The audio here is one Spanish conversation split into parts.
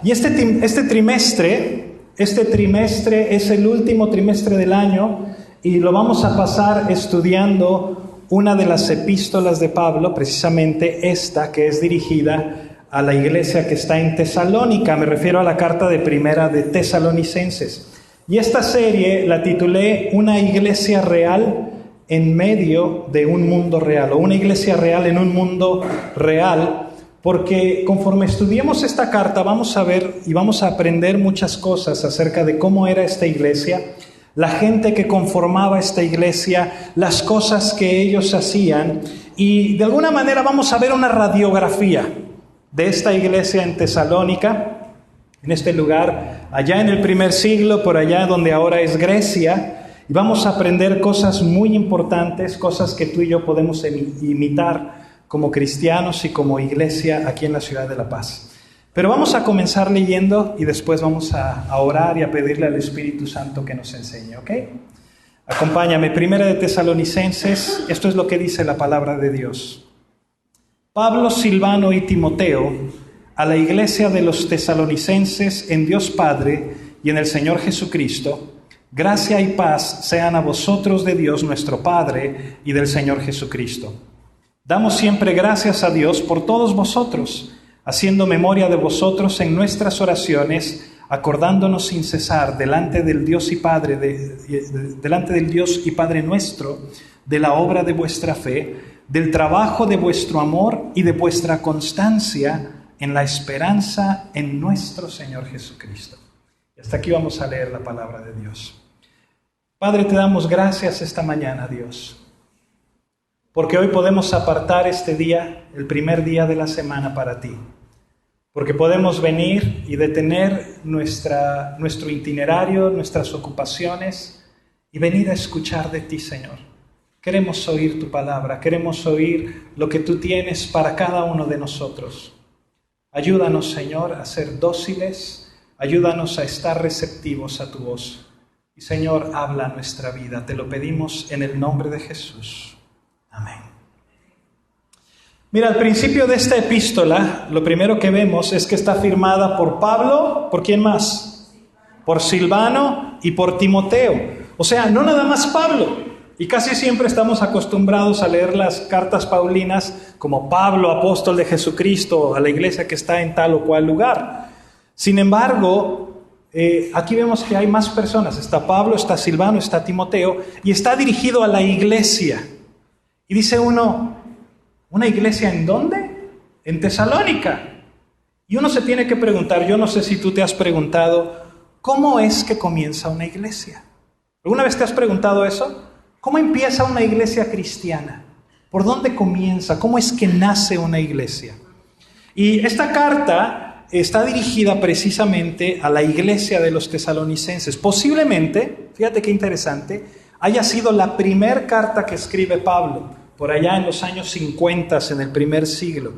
Y este trimestre es el último trimestre del año y lo vamos a pasar estudiando una de las epístolas de Pablo, precisamente esta que es dirigida a la iglesia que está en Tesalónica. Me refiero a la carta de primera de Tesalonicenses. Y esta serie la titulé Una iglesia real en medio de un mundo real, o una iglesia real en un mundo real, porque conforme estudiemos esta carta vamos a ver y vamos a aprender muchas cosas acerca de cómo era esta iglesia, la gente que conformaba esta iglesia, las cosas que ellos hacían, y de alguna manera vamos a ver una radiografía de esta iglesia en Tesalónica, en este lugar, allá en el primer siglo, por allá donde ahora es Grecia, y vamos a aprender cosas muy importantes, cosas que tú y yo podemos imitar como cristianos y como iglesia aquí en la ciudad de La Paz. Pero vamos a comenzar leyendo y después vamos a orar y a pedirle al Espíritu Santo que nos enseñe, ¿ok? Acompáñame, primera de Tesalonicenses, esto es lo que dice la palabra de Dios. Pablo, Silvano y Timoteo, a la iglesia de los tesalonicenses en Dios Padre y en el Señor Jesucristo, gracia y paz sean a vosotros de Dios nuestro Padre y del Señor Jesucristo. Damos siempre gracias a Dios por todos vosotros, haciendo memoria de vosotros en nuestras oraciones, acordándonos sin cesar delante del Dios y Padre nuestro, de la obra de vuestra fe, del trabajo de vuestro amor y de vuestra constancia en la esperanza en nuestro Señor Jesucristo. Y hasta aquí vamos a leer la palabra de Dios. Padre, te damos gracias esta mañana, Dios, porque hoy podemos apartar este día, el primer día de la semana para ti, porque podemos venir y detener nuestro itinerario, nuestras ocupaciones y venir a escuchar de ti, Señor. Queremos oír tu palabra, queremos oír lo que tú tienes para cada uno de nosotros. Ayúdanos, Señor, a ser dóciles, ayúdanos a estar receptivos a tu voz. Y, Señor, habla nuestra vida. Te lo pedimos en el nombre de Jesús. Amén. Mira, al principio de esta epístola, lo primero que vemos es que está firmada por Pablo, ¿por quién más? Por Silvano y por Timoteo. O sea, no nada más Pablo. Y casi siempre estamos acostumbrados a leer las cartas paulinas como Pablo, apóstol de Jesucristo, a la iglesia que está en tal o cual lugar. Sin embargo, aquí vemos que hay más personas. Está Pablo, está Silvano, está Timoteo, y está dirigido a la iglesia. Y dice uno, ¿una iglesia en dónde? En Tesalónica. Y uno se tiene que preguntar, yo no sé si tú te has preguntado, ¿cómo es que comienza una iglesia? ¿Alguna vez te has preguntado eso? ¿Cómo empieza una iglesia cristiana? ¿Por dónde comienza? ¿Cómo es que nace una iglesia? Y esta carta está dirigida precisamente a la iglesia de los tesalonicenses. Posiblemente, fíjate qué interesante, haya sido la primera carta que escribe Pablo, por allá en los años 50, en el primer siglo.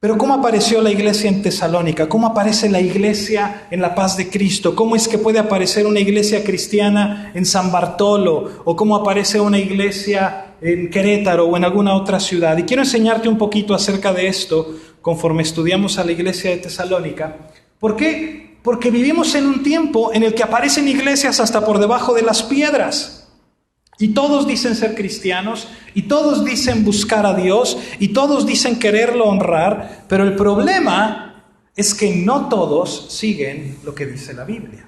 Pero ¿cómo apareció la iglesia en Tesalónica? ¿Cómo aparece la iglesia en la paz de Cristo? ¿Cómo es que puede aparecer una iglesia cristiana en San Bartolo? ¿O cómo aparece una iglesia en Querétaro o en alguna otra ciudad? Y quiero enseñarte un poquito acerca de esto conforme estudiamos a la iglesia de Tesalónica. ¿Por qué? Porque vivimos en un tiempo en el que aparecen iglesias hasta por debajo de las piedras. Y todos dicen ser cristianos, y todos dicen buscar a Dios, y todos dicen quererlo honrar, pero el problema es que no todos siguen lo que dice la Biblia.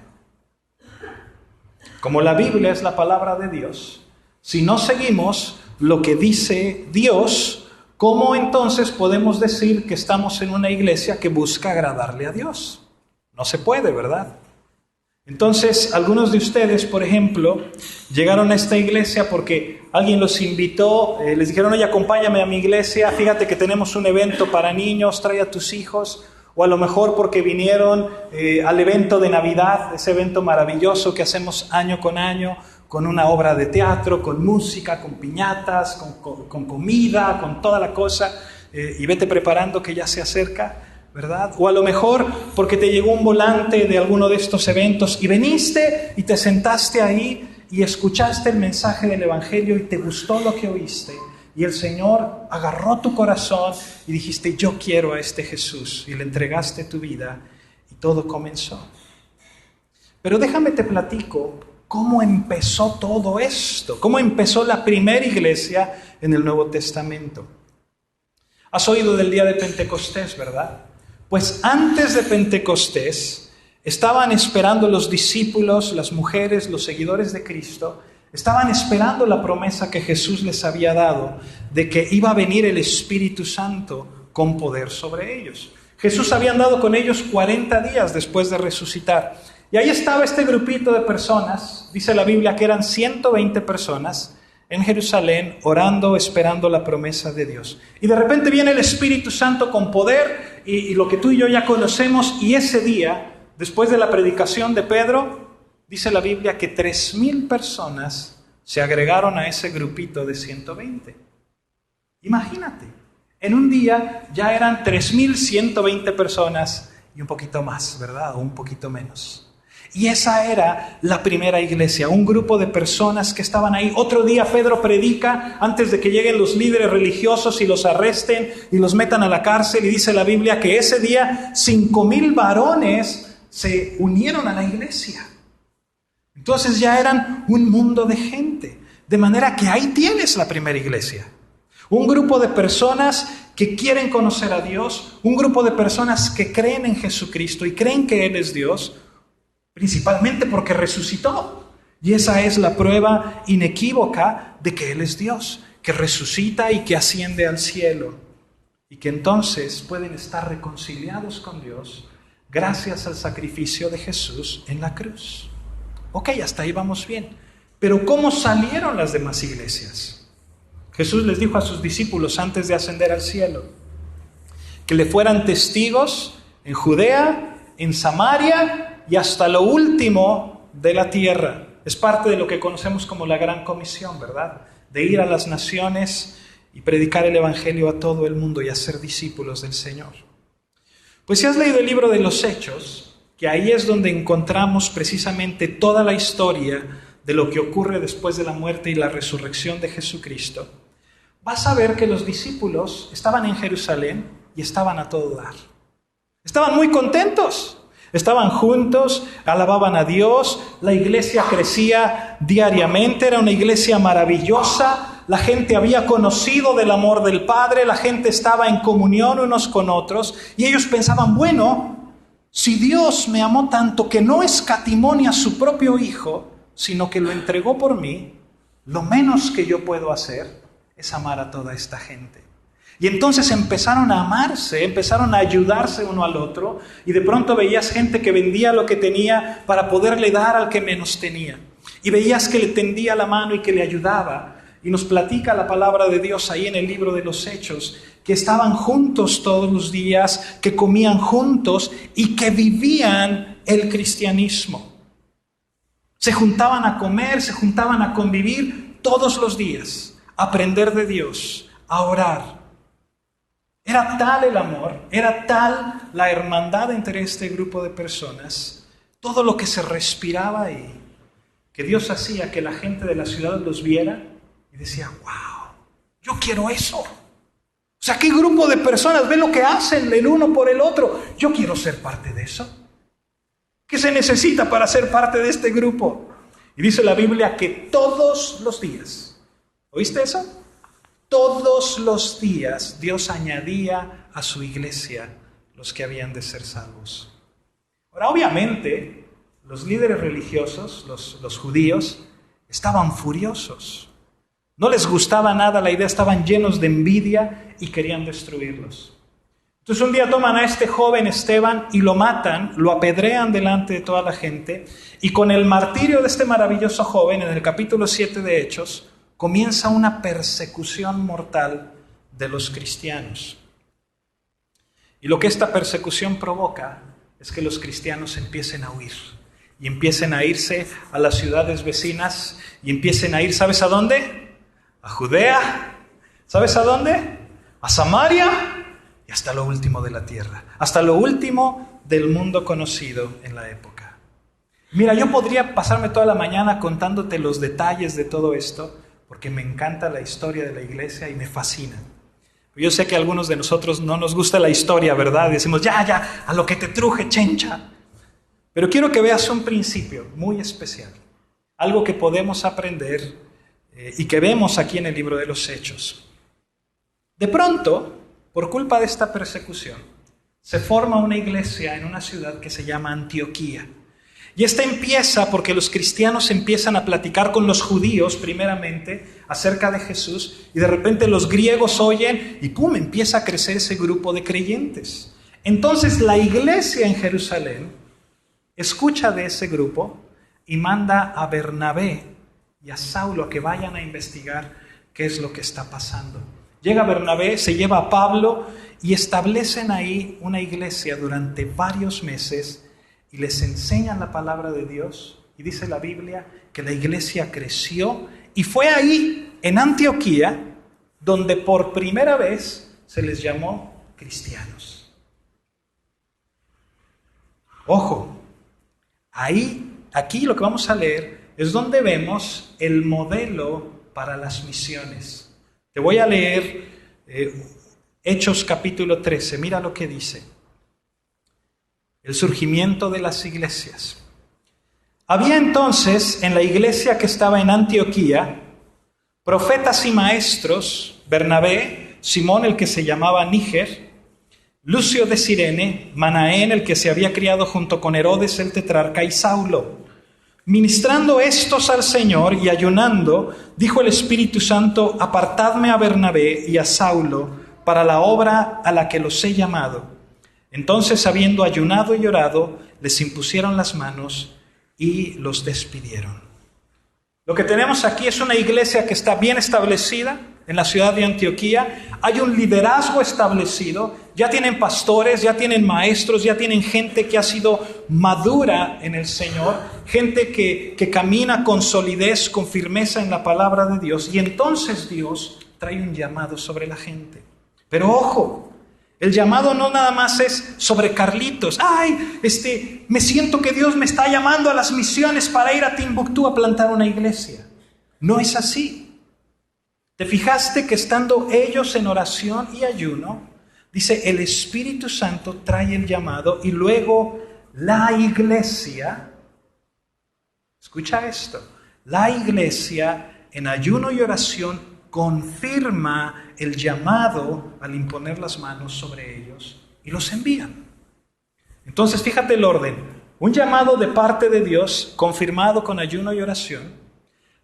Como la Biblia es la palabra de Dios, si no seguimos lo que dice Dios, ¿cómo entonces podemos decir que estamos en una iglesia que busca agradarle a Dios? No se puede, ¿verdad? Entonces, algunos de ustedes, por ejemplo, llegaron a esta iglesia porque alguien los invitó, les dijeron, oye, acompáñame a mi iglesia, fíjate que tenemos un evento para niños, trae a tus hijos, o a lo mejor porque vinieron al evento de Navidad, ese evento maravilloso que hacemos año, con una obra de teatro, con música, con piñatas, con comida, con toda la cosa, y vete preparando que ya se acerca, ¿verdad? O a lo mejor porque te llegó un volante de alguno de estos eventos y veniste y te sentaste ahí y escuchaste el mensaje del Evangelio y te gustó lo que oíste y el Señor agarró tu corazón y dijiste, yo quiero a este Jesús, y le entregaste tu vida y todo comenzó. Pero déjame te platico cómo empezó todo esto, cómo empezó la primera iglesia en el Nuevo Testamento. Has oído del día de Pentecostés, ¿verdad? Pues antes de Pentecostés estaban esperando los discípulos, las mujeres, los seguidores de Cristo, estaban esperando la promesa que Jesús les había dado de que iba a venir el Espíritu Santo con poder sobre ellos. Jesús había andado con ellos 40 días después de resucitar. Y ahí estaba este grupito de personas, dice la Biblia que eran 120 personas en Jerusalén orando, esperando la promesa de Dios. Y de repente viene el Espíritu Santo con poder y lo que tú y yo ya conocemos, y ese día, después de la predicación de Pedro, dice la Biblia que 3,000 personas se agregaron a ese grupito de 120. Imagínate, en un día ya eran 3,120 personas y un poquito más, ¿verdad? O un poquito menos. Y esa era la primera iglesia, un grupo de personas que estaban ahí. Otro día Pedro predica antes de que lleguen los líderes religiosos y los arresten y los metan a la cárcel, y dice la Biblia que ese día 5,000 varones se unieron a la iglesia. Entonces ya eran un mundo de gente, de manera que ahí tienes la primera iglesia. Un grupo de personas que quieren conocer a Dios, un grupo de personas que creen en Jesucristo y creen que Él es Dios, principalmente porque resucitó. Y esa es la prueba inequívoca de que Él es Dios, que resucita y que asciende al cielo. Y que entonces pueden estar reconciliados con Dios gracias al sacrificio de Jesús en la cruz. Ok, hasta ahí vamos bien. Pero ¿cómo salieron las demás iglesias? Jesús les dijo a sus discípulos antes de ascender al cielo que le fueran testigos en Judea, en Samaria y hasta lo último de la tierra. Es parte de lo que conocemos como la Gran Comisión, ¿verdad? De ir a las naciones y predicar el Evangelio a todo el mundo y hacer discípulos del Señor. Pues si has leído el libro de los Hechos, que ahí es donde encontramos precisamente toda la historia de lo que ocurre después de la muerte y la resurrección de Jesucristo, vas a ver que los discípulos estaban en Jerusalén y estaban a todo dar. Estaban muy contentos. Estaban juntos, alababan a Dios, la iglesia crecía diariamente, era una iglesia maravillosa, la gente había conocido del amor del Padre, la gente estaba en comunión unos con otros, y ellos pensaban, bueno, si Dios me amó tanto que no escatimó ni a su propio Hijo, sino que lo entregó por mí, lo menos que yo puedo hacer es amar a toda esta gente. Y entonces empezaron a amarse, empezaron a ayudarse uno al otro, y de pronto veías gente que vendía lo que tenía para poderle dar al que menos tenía. Y veías que le tendía la mano y que le ayudaba. Y nos platica la palabra de Dios ahí en el libro de los Hechos, que estaban juntos todos los días, que comían juntos y que vivían el cristianismo. Se juntaban a comer, se juntaban a convivir todos los días, a aprender de Dios, a orar. Era tal el amor, era tal la hermandad entre este grupo de personas, todo lo que se respiraba ahí, que Dios hacía que la gente de la ciudad los viera y decía, wow, yo quiero eso. O sea, ¿qué grupo de personas? Ve lo que hacen el uno por el otro. Yo quiero ser parte de eso. ¿Qué se necesita para ser parte de este grupo? Y dice la Biblia que todos los días, ¿oíste eso? Todos los días Dios añadía a su iglesia los que habían de ser salvos. Ahora, obviamente, los líderes religiosos, los judíos, estaban furiosos. No les gustaba nada la idea, estaban llenos de envidia y querían destruirlos. Entonces un día toman a este joven Esteban y lo matan, lo apedrean delante de toda la gente, y con el martirio de este maravilloso joven, en el capítulo 7 de Hechos, comienza una persecución mortal de los cristianos. Y lo que esta persecución provoca es que los cristianos empiecen a huir y empiecen a irse a las ciudades vecinas y empiecen a ir, ¿sabes a dónde? A Judea. ¿Sabes a dónde? A Samaria y hasta lo último de la tierra, hasta lo último del mundo conocido en la época. Mira, yo podría pasarme toda la mañana contándote los detalles de todo esto, porque me encanta la historia de la iglesia y me fascina. Yo sé que a algunos de nosotros no nos gusta la historia, ¿verdad? Decimos, ya, a lo que te truje, chencha. Pero quiero que veas un principio muy especial, algo que podemos aprender y que vemos aquí en el libro de los Hechos. De pronto, por culpa de esta persecución, se forma una iglesia en una ciudad que se llama Antioquía. Y esta empieza porque los cristianos empiezan a platicar con los judíos primeramente acerca de Jesús y de repente los griegos oyen y ¡pum!, empieza a crecer ese grupo de creyentes. Entonces la iglesia en Jerusalén escucha de ese grupo y manda a Bernabé y a Saulo a que vayan a investigar qué es lo que está pasando. Llega Bernabé, se lleva a Pablo y establecen ahí una iglesia durante varios meses y les enseñan la palabra de Dios. Y dice la Biblia que la iglesia creció y fue ahí, en Antioquía, donde por primera vez se les llamó cristianos. Ojo, aquí lo que vamos a leer es donde vemos el modelo para las misiones. Te voy a leer Hechos capítulo 13, mira lo que dice. El surgimiento de las iglesias. Había entonces en la iglesia que estaba en Antioquía profetas y maestros, Bernabé, Simón el que se llamaba Níger, Lucio de Cirene, Manaén el que se había criado junto con Herodes el tetrarca y Saulo. Ministrando estos al Señor y ayunando, dijo el Espíritu Santo, apartadme a Bernabé y a Saulo para la obra a la que los he llamado. Entonces, habiendo ayunado y orado, les impusieron las manos y los despidieron. Lo que tenemos aquí es una iglesia que está bien establecida en la ciudad de Antioquía. Hay un liderazgo establecido, ya tienen pastores, ya tienen maestros, ya tienen gente que ha sido madura en el Señor, gente que camina con solidez, con firmeza en la palabra de Dios. Y entonces Dios trae un llamado sobre la gente. Pero ojo, el llamado no nada más es sobre Carlitos. Me siento que Dios me está llamando a las misiones para ir a Timbuktu a plantar una iglesia. No es así. ¿Te fijaste que estando ellos en oración y ayuno, dice el Espíritu Santo trae el llamado y luego la iglesia, escucha esto, la iglesia en ayuno y oración confirma el llamado al imponer las manos sobre ellos y los envían. Entonces, fíjate el orden. Un llamado de parte de Dios confirmado con ayuno y oración,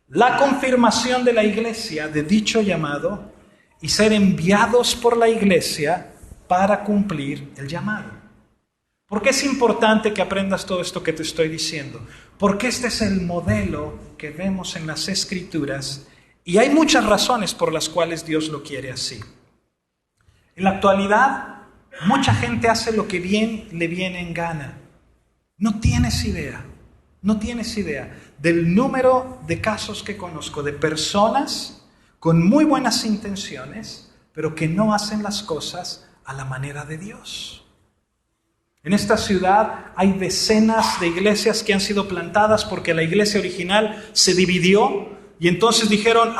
la confirmación de la iglesia de dicho llamado y ser enviados por la iglesia para cumplir el llamado. ¿Por qué es importante que aprendas todo esto que te estoy diciendo? Porque este es el modelo que vemos en las Escrituras. Y hay muchas razones por las cuales Dios lo quiere así. En la actualidad, mucha gente hace lo que bien le viene en gana. No tienes idea del número de casos que conozco de personas con muy buenas intenciones, pero que no hacen las cosas a la manera de Dios. En esta ciudad hay decenas de iglesias que han sido plantadas porque la iglesia original se dividió. Y entonces dijeron,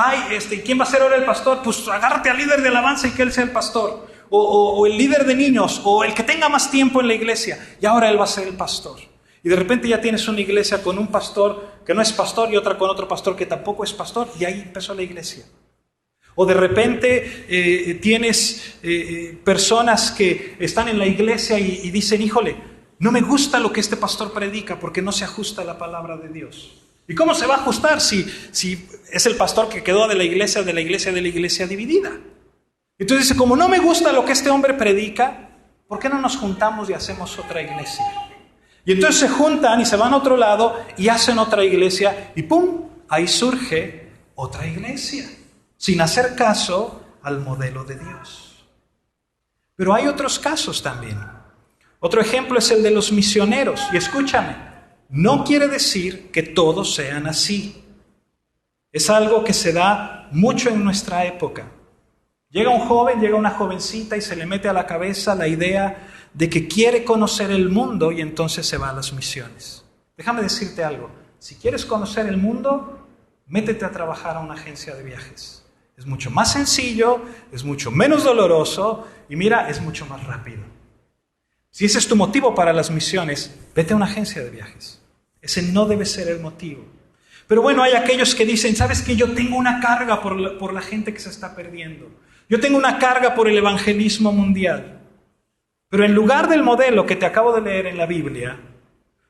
¿quién va a ser ahora el pastor? Pues agárrate al líder de alabanza y que él sea el pastor. O el líder de niños, o el que tenga más tiempo en la iglesia. Y ahora él va a ser el pastor. Y de repente ya tienes una iglesia con un pastor que no es pastor y otra con otro pastor que tampoco es pastor. Y ahí empezó la iglesia. O de repente tienes personas que están en la iglesia y dicen, híjole, no me gusta lo que este pastor predica porque no se ajusta a la palabra de Dios. ¿Y cómo se va a ajustar si es el pastor que quedó de la iglesia dividida? Entonces dice, como no me gusta lo que este hombre predica, ¿por qué no nos juntamos y hacemos otra iglesia? Y entonces se juntan y se van a otro lado y hacen otra iglesia y ¡pum! Ahí surge otra iglesia, sin hacer caso al modelo de Dios. Pero hay otros casos también. Otro ejemplo es el de los misioneros. Y escúchame. No quiere decir que todos sean así. Es algo que se da mucho en nuestra época. Llega un joven, llega una jovencita y se le mete a la cabeza la idea de que quiere conocer el mundo y entonces se va a las misiones. Déjame decirte algo. Si quieres conocer el mundo, métete a trabajar a una agencia de viajes. Es mucho más sencillo, es mucho menos doloroso y mira, es mucho más rápido. Si ese es tu motivo para las misiones, vete a una agencia de viajes. Ese no debe ser el motivo. Pero bueno, hay aquellos que dicen, ¿sabes qué? Yo tengo una carga por la gente que se está perdiendo. Yo tengo una carga por el evangelismo mundial. Pero en lugar del modelo que te acabo de leer en la Biblia,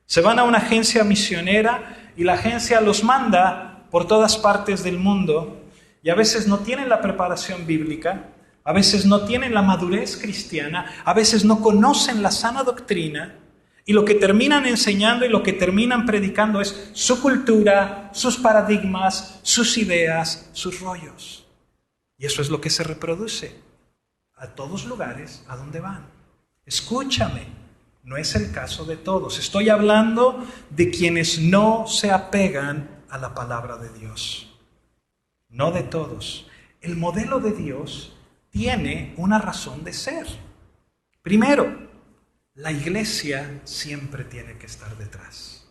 se van a una agencia misionera y la agencia los manda por todas partes del mundo y a veces no tienen la preparación bíblica, a veces no tienen la madurez cristiana, a veces no conocen la sana doctrina y lo que terminan enseñando y lo que terminan predicando es su cultura, sus paradigmas, sus ideas, sus rollos. Y eso es lo que se reproduce a todos lugares a donde van. Escúchame, no es el caso de todos. Estoy hablando de quienes no se apegan a la palabra de Dios. No de todos. El modelo de Dios tiene una razón de ser. Primero, la iglesia siempre tiene que estar detrás.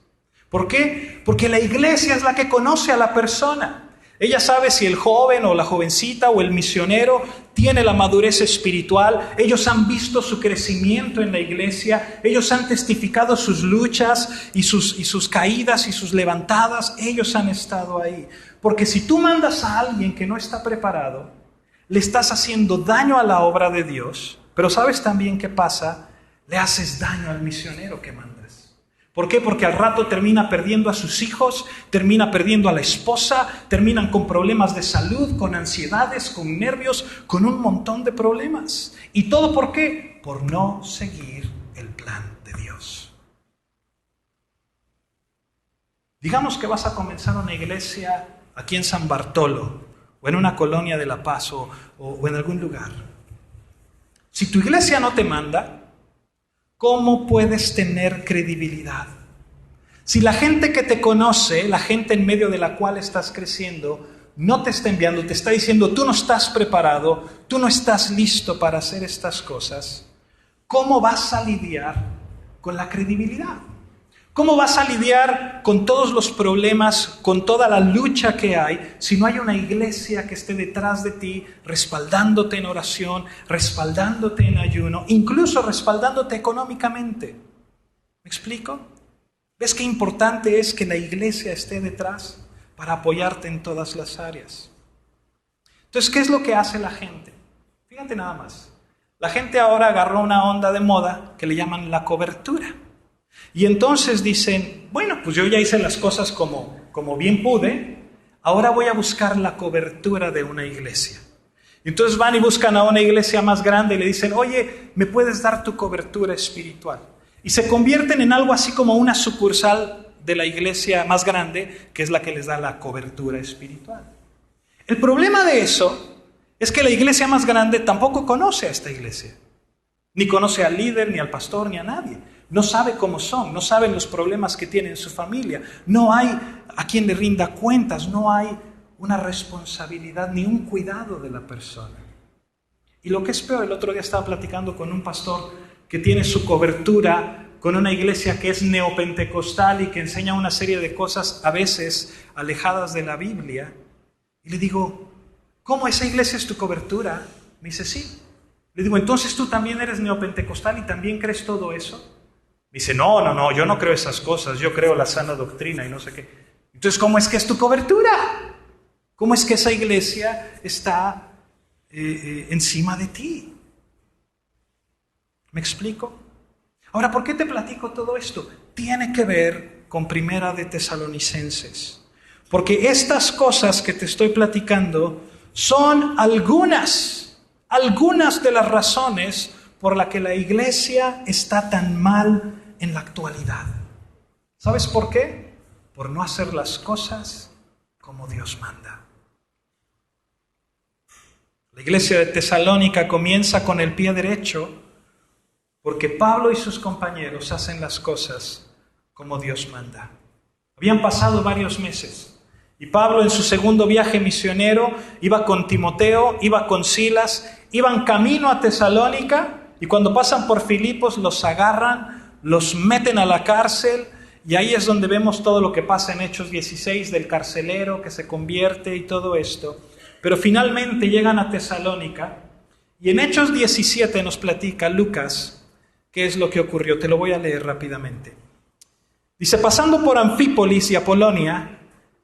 ¿Por qué? Porque la iglesia es la que conoce a la persona. Ella sabe si el joven o la jovencita o el misionero tiene la madurez espiritual. Ellos han visto su crecimiento en la iglesia. Ellos han testificado sus luchas y sus caídas y sus levantadas. Ellos han estado ahí. Porque si tú mandas a alguien que no está preparado, le estás haciendo daño a la obra de Dios. Pero ¿sabes también qué pasa? Le haces daño al misionero que mandas. ¿Por qué? Porque al rato termina perdiendo a sus hijos, termina perdiendo a la esposa, terminan con problemas de salud, con ansiedades, con nervios, con un montón de problemas. ¿Y todo por qué? Por no seguir el plan de Dios. Digamos que vas a comenzar una iglesia aquí en San Bartolo, o en una colonia de La Paz, o en algún lugar. Si tu iglesia no te manda, ¿cómo puedes tener credibilidad? Si la gente que te conoce, la gente en medio de la cual estás creciendo, no te está enviando, te está diciendo, tú no estás preparado, tú no estás listo para hacer estas cosas, ¿cómo vas a lidiar con la credibilidad? ¿Cómo vas a lidiar con todos los problemas, con toda la lucha que hay, si no hay una iglesia que esté detrás de ti, respaldándote en oración, respaldándote en ayuno, incluso respaldándote económicamente? ¿Me explico? ¿Ves qué importante es que la iglesia esté detrás para apoyarte en todas las áreas? Entonces, ¿qué es lo que hace la gente? Fíjate nada más. La gente ahora agarró una onda de moda que le llaman la cobertura. Y entonces dicen, bueno, pues yo ya hice las cosas como bien pude, ahora voy a buscar la cobertura de una iglesia. Y entonces van y buscan a una iglesia más grande y le dicen, oye, ¿me puedes dar tu cobertura espiritual? Y se convierten en algo así como una sucursal de la iglesia más grande, que es la que les da la cobertura espiritual. El problema de eso es que la iglesia más grande tampoco conoce a esta iglesia. Ni conoce al líder, ni al pastor, ni a nadie. No sabe cómo son, no saben los problemas que tiene en su familia. No hay a quien le rinda cuentas, no hay una responsabilidad ni un cuidado de la persona. Y lo que es peor, el otro día estaba platicando con un pastor que tiene su cobertura con una iglesia que es neopentecostal y que enseña una serie de cosas a veces alejadas de la Biblia. Y le digo, ¿cómo esa iglesia es tu cobertura? Me dice, sí. Le digo, ¿entonces tú también eres neopentecostal y también crees todo eso? Me dice, no, yo no creo esas cosas, yo creo la sana doctrina y no sé qué. Entonces, ¿cómo es que es tu cobertura? ¿Cómo es que esa iglesia está encima de ti? ¿Me explico? Ahora, ¿por qué te platico todo esto? Tiene que ver con Primera de Tesalonicenses. Porque estas cosas que te estoy platicando son algunas de las razones por las que la iglesia está tan mal en la actualidad. ¿Sabes por qué? Por no hacer las cosas como Dios manda. La iglesia de Tesalónica comienza con el pie derecho porque Pablo y sus compañeros hacen las cosas como Dios manda. Habían pasado varios meses y Pablo en su segundo viaje misionero iba con Timoteo, iba con Silas, iban camino a Tesalónica y cuando pasan por Filipos los agarran, los meten a la cárcel y ahí es donde vemos todo lo que pasa en Hechos 16, del carcelero que se convierte y todo esto. Pero finalmente llegan a Tesalónica, y en Hechos 17 nos platica Lucas qué es lo que ocurrió. Te lo voy a leer rápidamente. Dice, pasando por Anfípolis y Apolonia,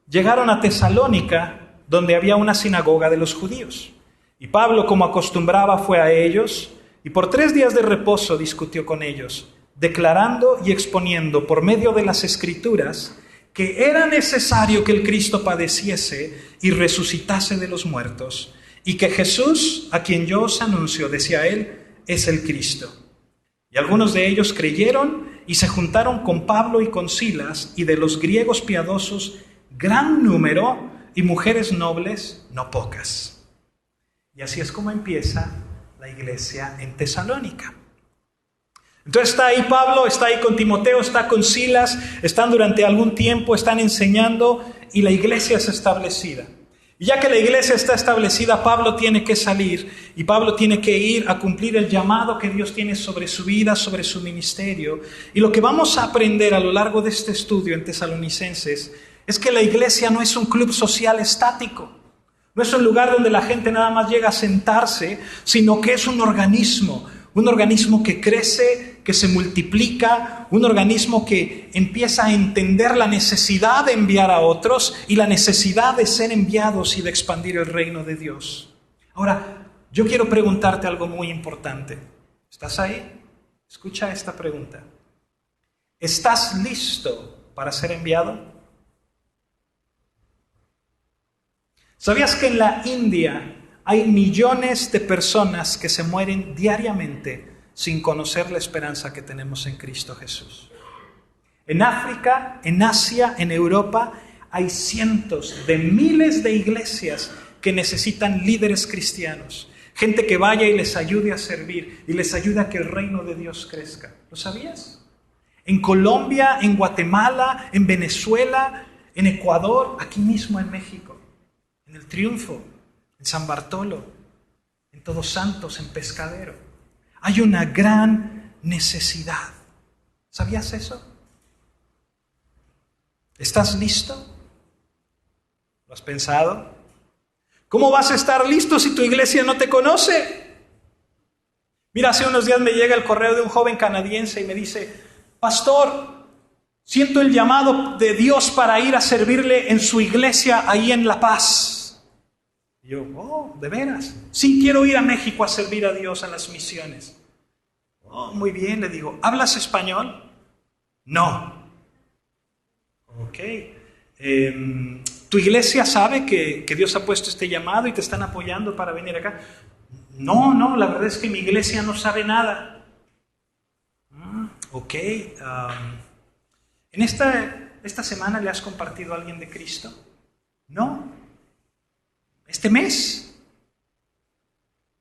llegaron a Tesalónica, donde había una sinagoga de los judíos. Y Pablo, como acostumbraba, fue a ellos, y por 3 días de reposo discutió con ellos, declarando y exponiendo por medio de las Escrituras que era necesario que el Cristo padeciese y resucitase de los muertos, y que Jesús, a quien yo os anuncio, decía él, es el Cristo. Y algunos de ellos creyeron y se juntaron con Pablo y con Silas, y de los griegos piadosos gran número, y mujeres nobles no pocas. Y así es como empieza la iglesia en Tesalónica. Entonces está ahí Pablo, está ahí con Timoteo, está con Silas, están durante algún tiempo, están enseñando, y la iglesia es establecida. Y ya que la iglesia está establecida, Pablo tiene que salir, y Pablo tiene que ir a cumplir el llamado que Dios tiene sobre su vida, sobre su ministerio. Y lo que vamos a aprender a lo largo de este estudio en Tesalonicenses es que la iglesia no es un club social estático, no es un lugar donde la gente nada más llega a sentarse, sino que es un organismo que crece, que se multiplica, un organismo que empieza a entender la necesidad de enviar a otros y la necesidad de ser enviados y de expandir el reino de Dios. Ahora, yo quiero preguntarte algo muy importante. ¿Estás ahí? Escucha esta pregunta. ¿Estás listo para ser enviado? ¿Sabías que en la India hay millones de personas que se mueren diariamente sin conocer la esperanza que tenemos en Cristo Jesús? En África, en Asia, en Europa, hay cientos de miles de iglesias que necesitan líderes cristianos. Gente que vaya y les ayude a servir y les ayude a que el reino de Dios crezca. ¿Lo sabías? En Colombia, en Guatemala, en Venezuela, en Ecuador, aquí mismo en México, en El Triunfo, en San Bartolo, en Todos Santos, en Pescadero. Hay una gran necesidad. ¿Sabías eso? ¿Estás listo? ¿Lo has pensado? ¿Cómo vas a estar listo si tu iglesia no te conoce? Mira, hace unos días me llega el correo de un joven canadiense y me dice, pastor, siento el llamado de Dios para ir a servirle en su iglesia ahí en La Paz. Y yo, oh, ¿de veras? Sí, quiero ir a México a servir a Dios en las misiones. Oh, muy bien, le digo, ¿hablas español? No. Ok. ¿Tu iglesia sabe que Dios ha puesto este llamado y te están apoyando para venir acá? No, la verdad es que mi iglesia no sabe nada. Ok. ¿En esta semana le has compartido a alguien de Cristo? No. ¿Este mes?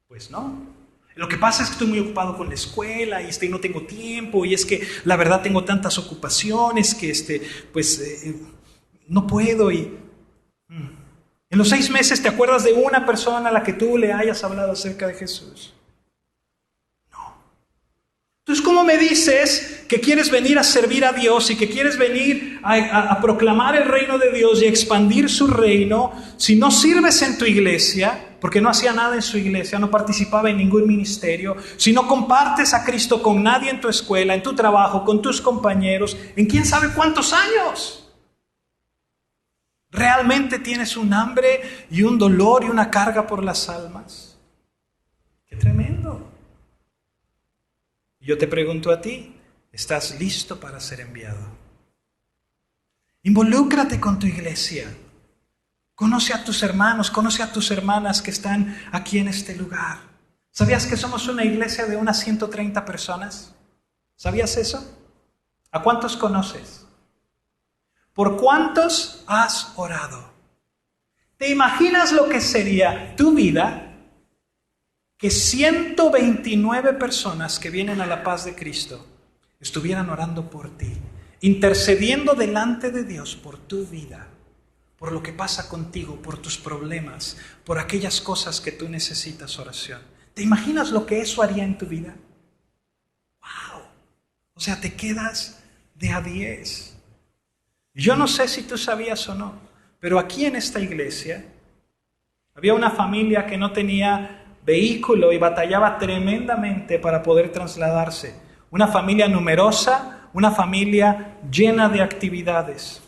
Pues no. Lo que pasa es que estoy muy ocupado con la escuela y no tengo tiempo, y es que la verdad tengo tantas ocupaciones que no puedo. En los 6 meses, ¿te acuerdas de una persona a la que tú le hayas hablado acerca de Jesús? No. Entonces, ¿cómo me dices que quieres venir a servir a Dios y que quieres venir a proclamar el reino de Dios y a expandir su reino si no sirves en tu iglesia? Porque no hacía nada en su iglesia, no participaba en ningún ministerio. Si no compartes a Cristo con nadie en tu escuela, en tu trabajo, con tus compañeros, en quién sabe cuántos años. ¿Realmente tienes un hambre y un dolor y una carga por las almas? ¡Qué tremendo! Y yo te pregunto a ti, ¿estás listo para ser enviado? Involúcrate con tu iglesia. Conoce a tus hermanos, conoce a tus hermanas que están aquí en este lugar. ¿Sabías que somos una iglesia de unas 130 personas? ¿Sabías eso? ¿A cuántos conoces? ¿Por cuántos has orado? ¿Te imaginas lo que sería tu vida que 129 personas que vienen a la paz de Cristo estuvieran orando por ti, intercediendo delante de Dios por tu vida, por lo que pasa contigo, por tus problemas, por aquellas cosas que tú necesitas oración? ¿Te imaginas lo que eso haría en tu vida? ¡Wow! O sea, te quedas de a 10. Y yo no sé si tú sabías o no, pero aquí en esta iglesia había una familia que no tenía vehículo y batallaba tremendamente para poder trasladarse. Una familia numerosa, una familia llena de actividades.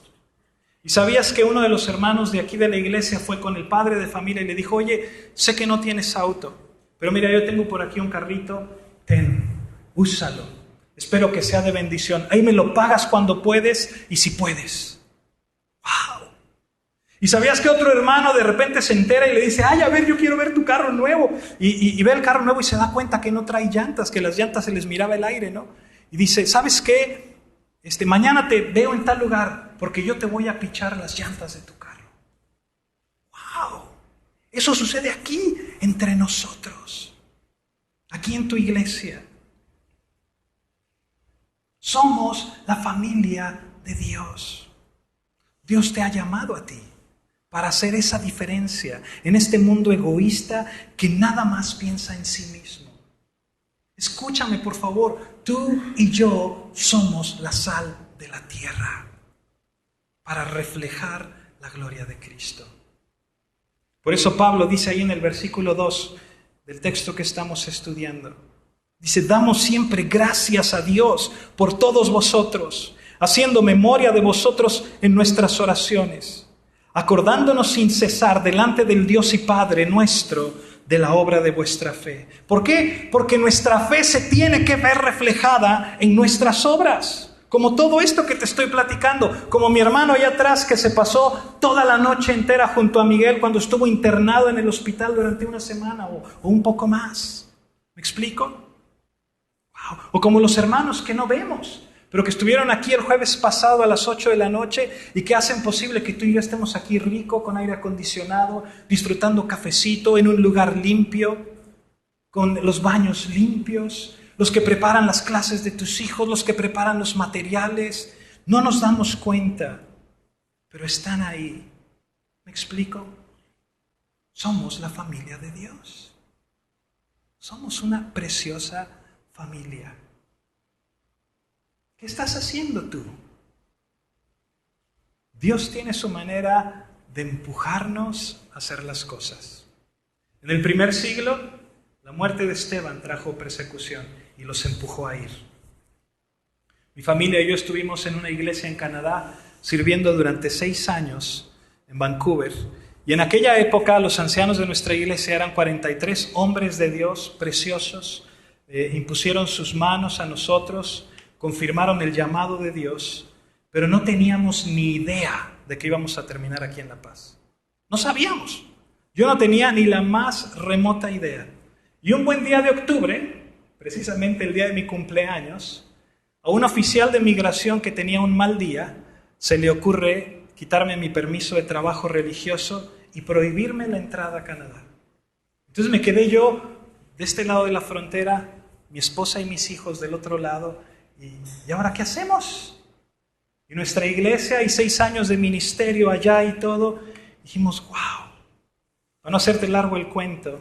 ¿Y sabías que uno de los hermanos de aquí de la iglesia fue con el padre de familia y le dijo, oye, sé que no tienes auto, pero mira, yo tengo por aquí un carrito, ten, úsalo. Espero que sea de bendición. Ahí me lo pagas cuando puedes y si puedes. ¡Wow! ¿Y sabías que otro hermano de repente se entera y le dice, ay, a ver, yo quiero ver tu carro nuevo? Y ve el carro nuevo y se da cuenta que no trae llantas, que las llantas se les miraba el aire, ¿no? Y dice, ¿sabes qué? Mañana te veo en tal lugar porque yo te voy a pichar las llantas de tu carro. ¡Wow! Eso sucede aquí, entre nosotros. Aquí en tu iglesia. Somos la familia de Dios. Dios te ha llamado a ti para hacer esa diferencia en este mundo egoísta que nada más piensa en sí mismo. Escúchame, por favor, tú y yo somos la sal de la tierra para reflejar la gloria de Cristo. Por eso Pablo dice ahí en el versículo 2 del texto que estamos estudiando, dice, damos siempre gracias a Dios por todos vosotros, haciendo memoria de vosotros en nuestras oraciones, acordándonos sin cesar delante del Dios y Padre nuestro de la obra de vuestra fe. ¿Por qué? Porque nuestra fe se tiene que ver reflejada en nuestras obras. Como todo esto que te estoy platicando, como mi hermano allá atrás que se pasó toda la noche entera junto a Miguel cuando estuvo internado en el hospital durante una semana o un poco más. ¿Me explico? Wow. O como los hermanos que no vemos, pero que estuvieron aquí el jueves pasado a las 8 de la noche y que hacen posible que tú y yo estemos aquí rico, con aire acondicionado, disfrutando cafecito en un lugar limpio, con los baños limpios, los que preparan las clases de tus hijos, los que preparan los materiales. No nos damos cuenta, pero están ahí. ¿Me explico? Somos la familia de Dios. Somos una preciosa familia. ¿Qué estás haciendo tú? Dios tiene su manera de empujarnos a hacer las cosas. En el primer siglo, la muerte de Esteban trajo persecución y los empujó a ir. Mi familia y yo estuvimos en una iglesia en Canadá sirviendo durante 6 años en Vancouver. Y en aquella época los ancianos de nuestra iglesia eran 43 hombres de Dios preciosos. Impusieron sus manos a nosotros, confirmaron el llamado de Dios, pero no teníamos ni idea de que íbamos a terminar aquí en La Paz. No sabíamos. Yo no tenía ni la más remota idea. Y un buen día de octubre, precisamente el día de mi cumpleaños, a un oficial de migración que tenía un mal día, se le ocurre quitarme mi permiso de trabajo religioso y prohibirme la entrada a Canadá. Entonces me quedé yo de este lado de la frontera, mi esposa y mis hijos del otro lado. ¿Y ahora qué hacemos? Y nuestra iglesia y 6 años de ministerio allá y todo, dijimos, wow, para no hacerte largo el cuento,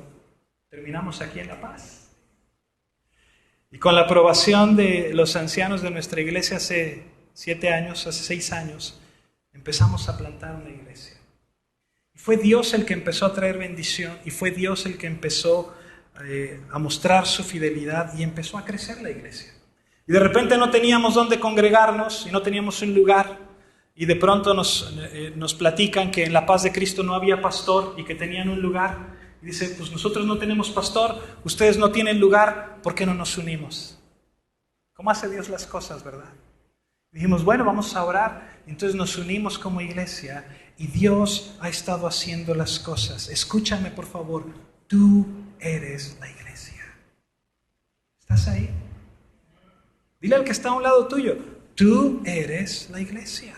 terminamos aquí en La Paz. Y con la aprobación de los ancianos de nuestra iglesia hace 6 años, empezamos a plantar una iglesia. Y fue Dios el que empezó a traer bendición, y fue Dios el que empezó a mostrar su fidelidad, y empezó a crecer la iglesia. Y de repente no teníamos dónde congregarnos y no teníamos un lugar. Y de pronto nos platican que en La Paz de Cristo no había pastor y que tenían un lugar. Y dice, pues nosotros no tenemos pastor, ustedes no tienen lugar, ¿por qué no nos unimos? ¿Cómo hace Dios las cosas, verdad? Dijimos, bueno, vamos a orar. Entonces nos unimos como iglesia y Dios ha estado haciendo las cosas. Escúchame, por favor, tú eres la iglesia. ¿Estás ahí? Dile al que está a un lado tuyo, tú eres la iglesia.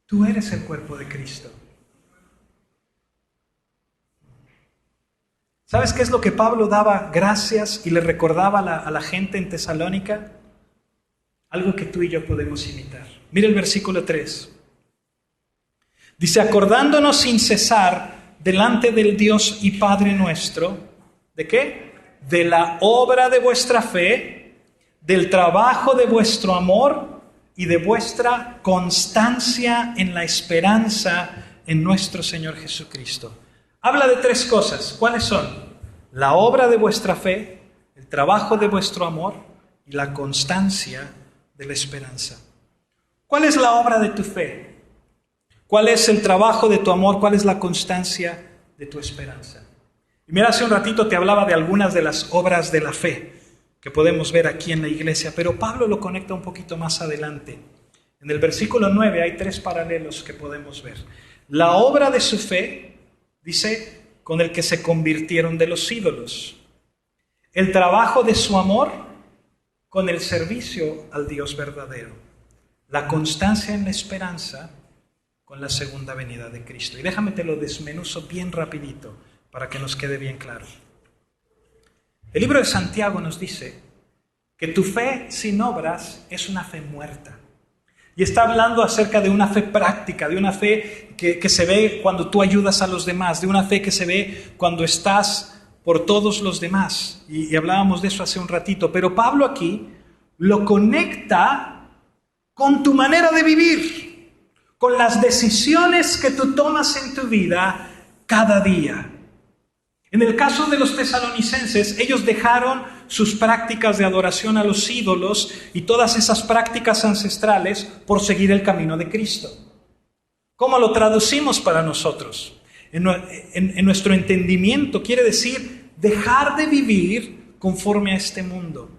Tú eres el cuerpo de Cristo. ¿Sabes qué es lo que Pablo daba gracias y le recordaba a la gente en Tesalónica? Algo que tú y yo podemos imitar. Mira el versículo 3. Dice, acordándonos sin cesar delante del Dios y Padre nuestro, ¿de qué? De la obra de vuestra fe, del trabajo de vuestro amor y de vuestra constancia en la esperanza en nuestro Señor Jesucristo. Habla de tres cosas. ¿Cuáles son? La obra de vuestra fe, el trabajo de vuestro amor y la constancia de la esperanza. ¿Cuál es la obra de tu fe? ¿Cuál es el trabajo de tu amor? ¿Cuál es la constancia de tu esperanza? Y mira, hace un ratito te hablaba de algunas de las obras de la fe que podemos ver aquí en la iglesia, pero Pablo lo conecta un poquito más adelante. En el versículo 9 hay tres paralelos que podemos ver. La obra de su fe, dice, con el que se convirtieron de los ídolos. El trabajo de su amor con el servicio al Dios verdadero. La constancia en la esperanza con la segunda venida de Cristo. Y déjame te lo desmenuzo bien rapidito para que nos quede bien claro. El libro de Santiago nos dice que tu fe sin obras es una fe muerta. Y está hablando acerca de una fe práctica, de una fe que se ve cuando tú ayudas a los demás, de una fe que se ve cuando estás por todos los demás. Y hablábamos de eso hace un ratito. Pero Pablo aquí lo conecta con tu manera de vivir, con las decisiones que tú tomas en tu vida cada día. En el caso de los tesalonicenses, ellos dejaron sus prácticas de adoración a los ídolos y todas esas prácticas ancestrales por seguir el camino de Cristo. ¿Cómo lo traducimos para nosotros? En nuestro entendimiento quiere decir dejar de vivir conforme a este mundo.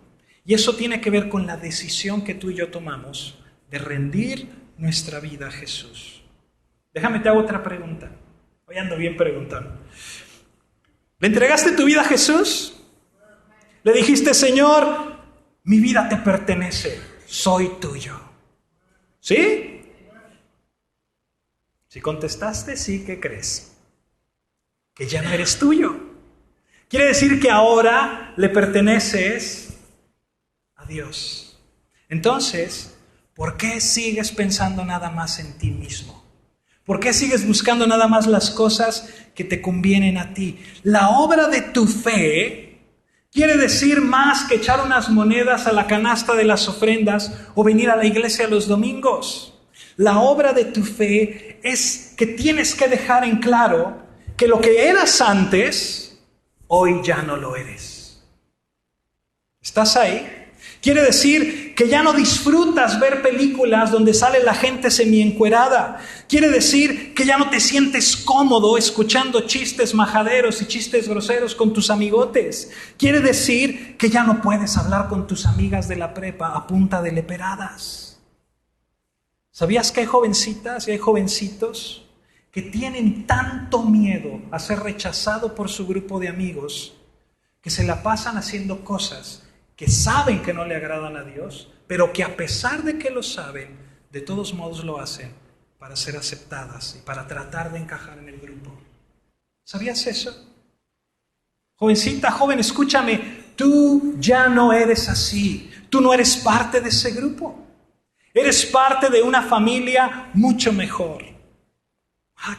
Y eso tiene que ver con la decisión que tú y yo tomamos de rendir nuestra vida a Jesús. Déjame te hago otra pregunta. Hoy ando bien preguntando. ¿Le entregaste tu vida a Jesús? Le dijiste, Señor, mi vida te pertenece, soy tuyo. ¿Sí? Si contestaste sí, ¿qué crees? Que ya no eres tuyo. Quiere decir que ahora le perteneces a Dios. Entonces, ¿por qué sigues pensando nada más en ti mismo? ¿Por qué sigues buscando nada más las cosas que te convienen a ti? La obra de tu fe quiere decir más que echar unas monedas a la canasta de las ofrendas o venir a la iglesia los domingos. La obra de tu fe es que tienes que dejar en claro que lo que eras antes, hoy ya no lo eres. ¿Estás ahí? Quiere decir que ya no disfrutas ver películas donde sale la gente semiencuerada. Quiere decir que ya no te sientes cómodo escuchando chistes majaderos y chistes groseros con tus amigotes. Quiere decir que ya no puedes hablar con tus amigas de la prepa a punta de leperadas. ¿Sabías que hay jovencitas y hay jovencitos que tienen tanto miedo a ser rechazado por su grupo de amigos que se la pasan haciendo cosas que saben que no le agradan a Dios, pero que a pesar de que lo saben, de todos modos lo hacen para ser aceptadas y para tratar de encajar en el grupo? ¿Sabías eso? Jovencita, joven, escúchame, tú ya no eres así. Tú no eres parte de ese grupo. Eres parte de una familia mucho mejor.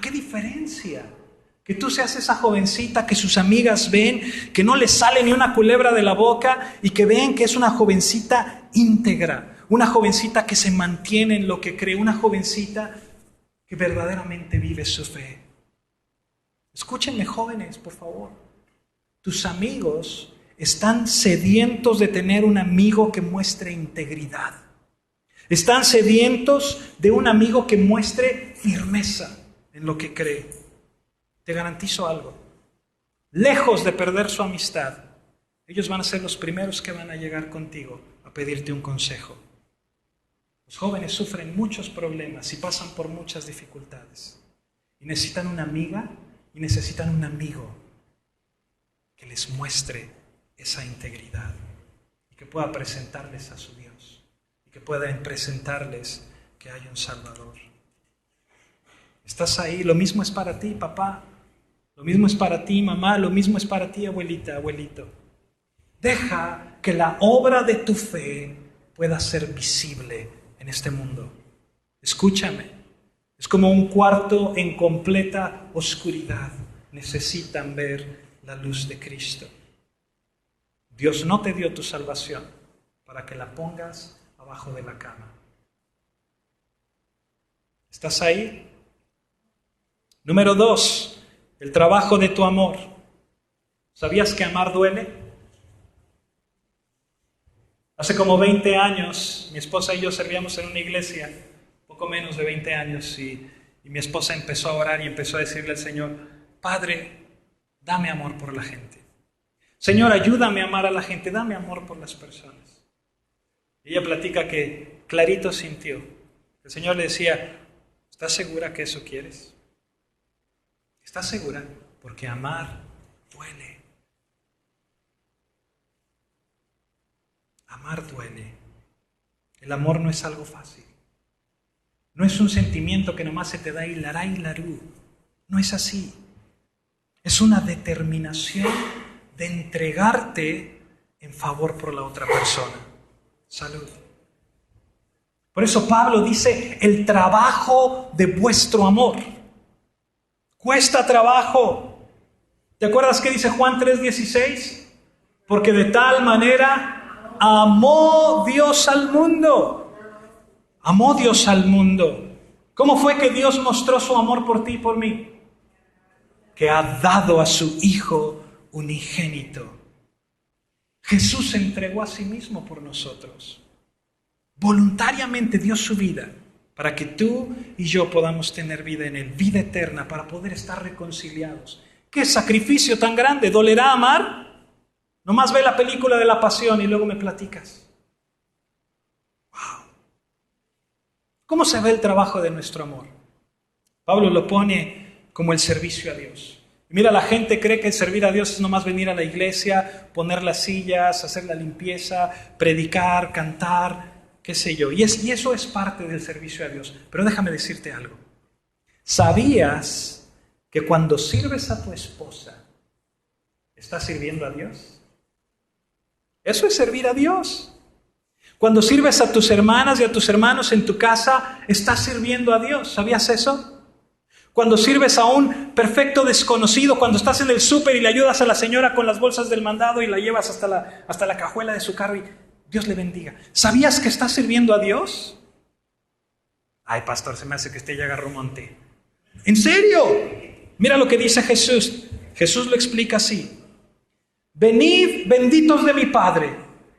¡Qué diferencia! Que tú seas esa jovencita que sus amigas ven, que no le sale ni una culebra de la boca y que ven que es una jovencita íntegra, una jovencita que se mantiene en lo que cree, una jovencita que verdaderamente vive su fe. Escúchenme, jóvenes, por favor. Tus amigos están sedientos de tener un amigo que muestre integridad. Están sedientos de un amigo que muestre firmeza en lo que cree. Te garantizo algo, lejos de perder su amistad, ellos van a ser los primeros que van a llegar contigo a pedirte un consejo. Los jóvenes sufren muchos problemas y pasan por muchas dificultades. Y necesitan una amiga y necesitan un amigo que les muestre esa integridad y que pueda presentarles a su Dios y que pueda presentarles que hay un Salvador. ¿Estás ahí? Lo mismo es para ti, papá. Lo mismo es para ti, mamá. Lo mismo es para ti, abuelita, abuelito. Deja que la obra de tu fe pueda ser visible en este mundo. Escúchame. Es como un cuarto en completa oscuridad. Necesitan ver la luz de Cristo. Dios no te dio tu salvación para que la pongas abajo de la cama. ¿Estás ahí? Número 2, el trabajo de tu amor. ¿Sabías que amar duele? Hace como 20 años, mi esposa y yo servíamos en una iglesia, poco menos de 20 años, y mi esposa empezó a orar y empezó a decirle al Señor: Padre, dame amor por la gente. Señor, ayúdame a amar a la gente, dame amor por las personas. Y ella platica que clarito sintió. El Señor le decía: ¿estás segura que eso quieres? ¿Estás segura? Porque amar duele. Amar duele. El amor no es algo fácil. No es un sentimiento que nomás se te da hilará hilarú. No es así. Es una determinación de entregarte en favor por la otra persona. Salud. Por eso Pablo dice: el trabajo de vuestro amor. Cuesta trabajo. ¿Te acuerdas qué dice Juan 3:16? Porque de tal manera amó Dios al mundo. Amó Dios al mundo. ¿Cómo fue que Dios mostró su amor por ti y por mí? Que ha dado a su Hijo unigénito. Jesús se entregó a sí mismo por nosotros. Voluntariamente dio su vida para que tú y yo podamos tener vida en Él, vida eterna, para poder estar reconciliados. ¿Qué sacrificio tan grande? ¿Dolerá amar? Nomás ve la película de la pasión y luego me platicas. ¡Wow! ¿Cómo se ve el trabajo de nuestro amor? Pablo lo pone como el servicio a Dios. Mira, la gente cree que servir a Dios es nomás venir a la iglesia, poner las sillas, hacer la limpieza, predicar, cantar, qué sé yo. Y eso es parte del servicio a Dios. Pero déjame decirte algo. ¿Sabías que cuando sirves a tu esposa, estás sirviendo a Dios? Eso es servir a Dios. Cuando sirves a tus hermanas y a tus hermanos en tu casa, estás sirviendo a Dios. ¿Sabías eso? Cuando sirves a un perfecto desconocido, cuando estás en el súper y le ayudas a la señora con las bolsas del mandado y la llevas hasta la cajuela de su carro y Dios le bendiga. ¿Sabías que estás sirviendo a Dios? Ay, pastor, se me hace que usted ya agarró monte. ¿En serio? Mira lo que dice Jesús. Jesús lo explica así. Venid, benditos de mi Padre,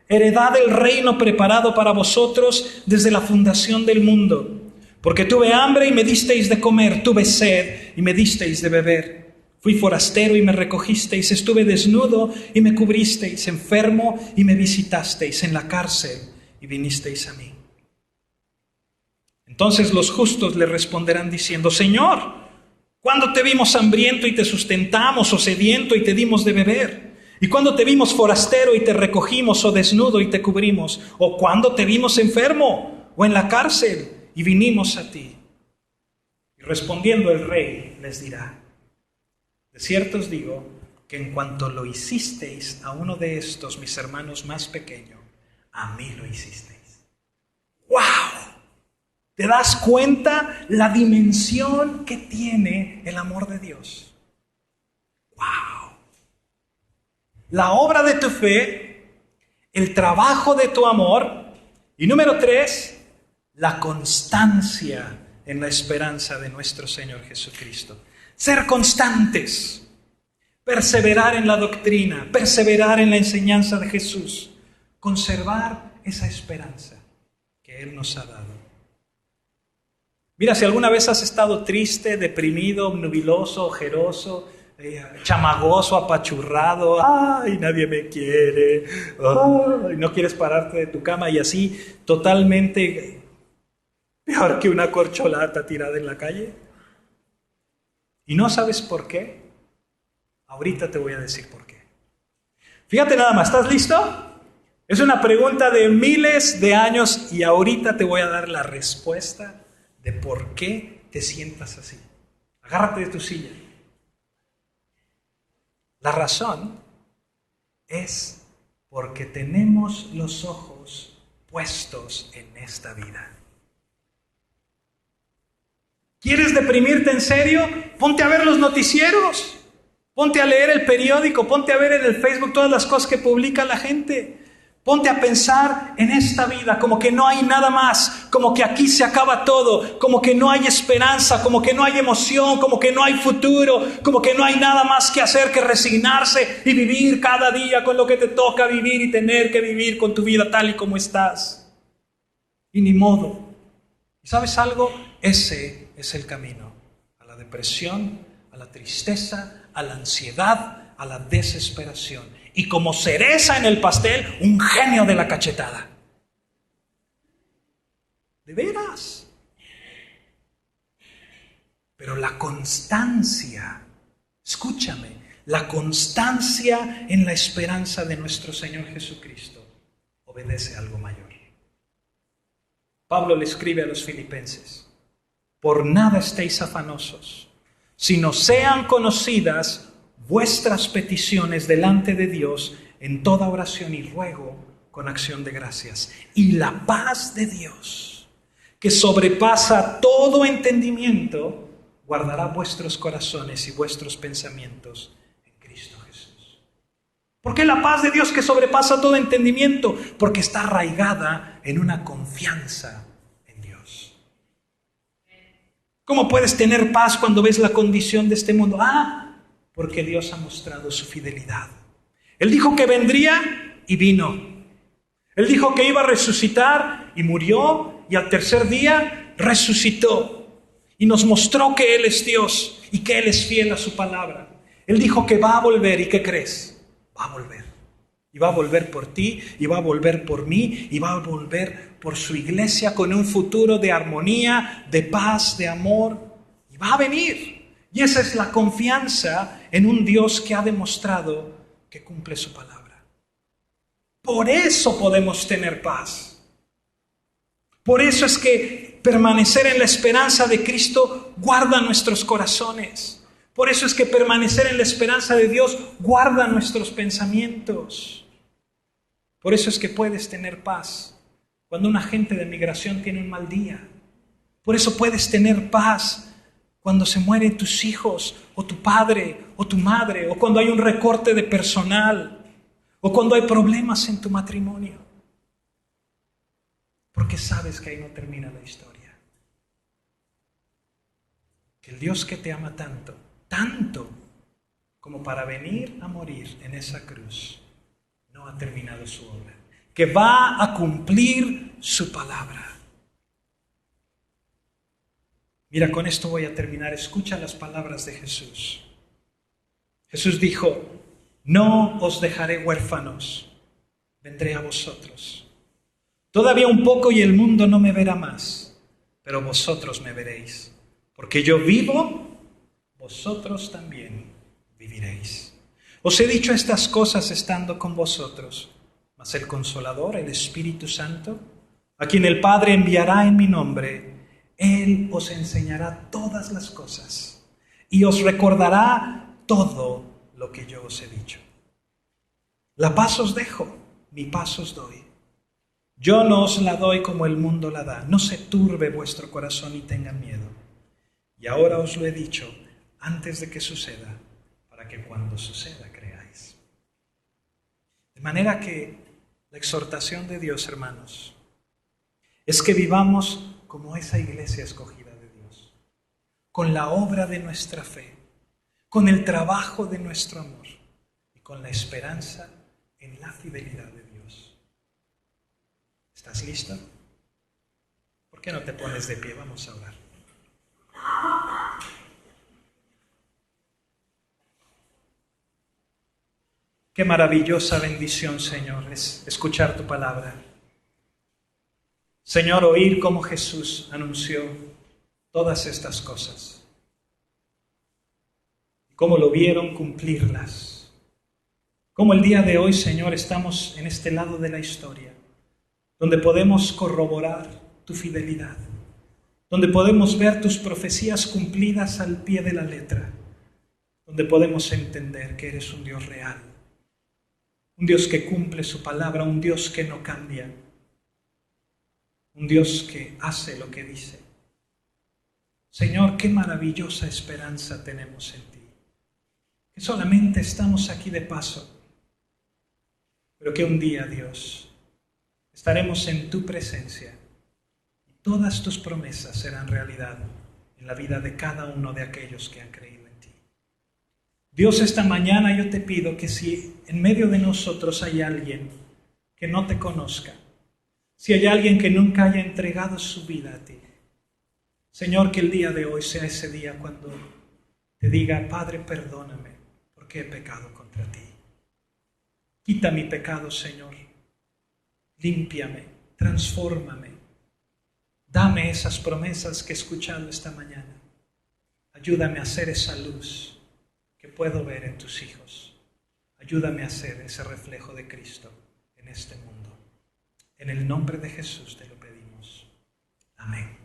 heredad del reino preparado para vosotros desde la fundación del mundo. Porque tuve hambre y me disteis de comer, tuve sed y me disteis de beber. Fui forastero y me recogisteis, estuve desnudo y me cubristeis, enfermo y me visitasteis, en la cárcel y vinisteis a mí. Entonces los justos le responderán diciendo: Señor, ¿cuándo te vimos hambriento y te sustentamos, o sediento y te dimos de beber? ¿Y cuándo te vimos forastero y te recogimos, o desnudo y te cubrimos? ¿O cuándo te vimos enfermo o en la cárcel y vinimos a ti? Y respondiendo el rey les dirá: de cierto os digo que en cuanto lo hicisteis a uno de estos mis hermanos más pequeños, a mí lo hicisteis. ¡Wow! ¿Te das cuenta la dimensión que tiene el amor de Dios? ¡Wow! La obra de tu fe, el trabajo de tu amor, y número 3, la constancia en la esperanza de nuestro Señor Jesucristo. Ser constantes, perseverar en la doctrina, perseverar en la enseñanza de Jesús, conservar esa esperanza que Él nos ha dado. Mira, si alguna vez has estado triste, deprimido, obnubiloso, ojeroso, chamagoso, apachurrado, ¡ay, nadie me quiere! ¡Ay, no quieres pararte de tu cama! Y así, totalmente peor que una corcholata tirada en la calle. ¿Y no sabes por qué? Ahorita te voy a decir por qué. Fíjate nada más, ¿estás listo? Es una pregunta de miles de años y ahorita te voy a dar la respuesta de por qué te sientas así. Agárrate de tu silla. La razón es porque tenemos los ojos puestos en esta vida. ¿Quieres deprimirte en serio? Ponte a ver los noticieros. Ponte a leer el periódico. Ponte a ver en el Facebook todas las cosas que publica la gente. Ponte a pensar en esta vida como que no hay nada más, como que aquí se acaba todo, como que no hay esperanza, como que no hay emoción, como que no hay futuro, como que no hay nada más que hacer que resignarse y vivir cada día con lo que te toca vivir y tener que vivir con tu vida tal y como estás. Y ni modo. ¿Y sabes algo? Ese es el camino a la depresión, a la tristeza, a la ansiedad, a la desesperación. Y como cereza en el pastel, un genio de la cachetada. ¿De veras? Pero la constancia, escúchame, la constancia en la esperanza de nuestro Señor Jesucristo obedece a algo mayor. Pablo le escribe a los filipenses: por nada estéis afanosos, sino sean conocidas vuestras peticiones delante de Dios en toda oración y ruego con acción de gracias. Y la paz de Dios, que sobrepasa todo entendimiento, guardará vuestros corazones y vuestros pensamientos en Cristo Jesús. ¿Por qué la paz de Dios que sobrepasa todo entendimiento? Porque está arraigada en una confianza en Dios. ¿Cómo puedes tener paz cuando ves la condición de este mundo? Porque Dios ha mostrado su fidelidad. Él dijo que vendría y vino. Él dijo que iba a resucitar y murió, y al tercer día resucitó. Y nos mostró que Él es Dios y que Él es fiel a su palabra. Él dijo que va a volver. ¿Y qué crees? Va a volver. Y va a volver por ti, y va a volver por mí, y va a volver por su iglesia con un futuro de armonía, de paz, de amor. Y va a venir. Y esa es la confianza en un Dios que ha demostrado que cumple su palabra. Por eso podemos tener paz. Por eso es que permanecer en la esperanza de Cristo guarda nuestros corazones. Por eso es que permanecer en la esperanza de Dios guarda nuestros pensamientos. Por eso es que puedes tener paz cuando un agente de migración tiene un mal día. Por eso puedes tener paz cuando se mueren tus hijos, o tu padre, o tu madre, o cuando hay un recorte de personal, o cuando hay problemas en tu matrimonio. Porque sabes que ahí no termina la historia. Que el Dios que te ama tanto, tanto como para venir a morir en esa cruz, no ha terminado su obra. Que va a cumplir su palabra. Mira, con esto voy a terminar. Escucha las palabras de Jesús. Jesús dijo: no os dejaré huérfanos, vendré a vosotros. Todavía un poco y el mundo no me verá más, pero vosotros me veréis. Porque yo vivo, vosotros también viviréis. Os he dicho estas cosas estando con vosotros, mas el Consolador, el Espíritu Santo, a quien el Padre enviará en mi nombre, Él os enseñará todas las cosas y os recordará todo lo que yo os he dicho. La paz os dejo, mi paz os doy. Yo no os la doy como el mundo la da. No se turbe vuestro corazón y tengan miedo. Y ahora os lo he dicho antes de que suceda, para que cuando suceda creáis. De manera que la exhortación de Dios, hermanos, es que vivamos como esa iglesia escogida de Dios, con la obra de nuestra fe, con el trabajo de nuestro amor y con la esperanza en la fidelidad de Dios. ¿Estás listo? ¿Por qué no te pones de pie? Vamos a orar. Qué maravillosa bendición, Señor, es escuchar tu palabra. Señor, oír cómo Jesús anunció todas estas cosas. Cómo lo vieron cumplirlas. Cómo el día de hoy, Señor, estamos en este lado de la historia, donde podemos corroborar tu fidelidad, donde podemos ver tus profecías cumplidas al pie de la letra, donde podemos entender que eres un Dios real, un Dios que cumple su palabra, un Dios que no cambia, un Dios que hace lo que dice. Señor, qué maravillosa esperanza tenemos en ti, que solamente estamos aquí de paso, pero que un día, Dios, estaremos en tu presencia y todas tus promesas serán realidad en la vida de cada uno de aquellos que han creído en ti. Dios, esta mañana yo te pido que si en medio de nosotros hay alguien que no te conozca, si hay alguien que nunca haya entregado su vida a ti, Señor, que el día de hoy sea ese día cuando te diga: Padre, perdóname porque he pecado contra ti. Quita mi pecado, Señor. Límpiame, transfórmame. Dame esas promesas que he escuchado esta mañana. Ayúdame a ser esa luz que puedo ver en tus hijos. Ayúdame a ser ese reflejo de Cristo en este mundo. En el nombre de Jesús te lo pedimos. Amén.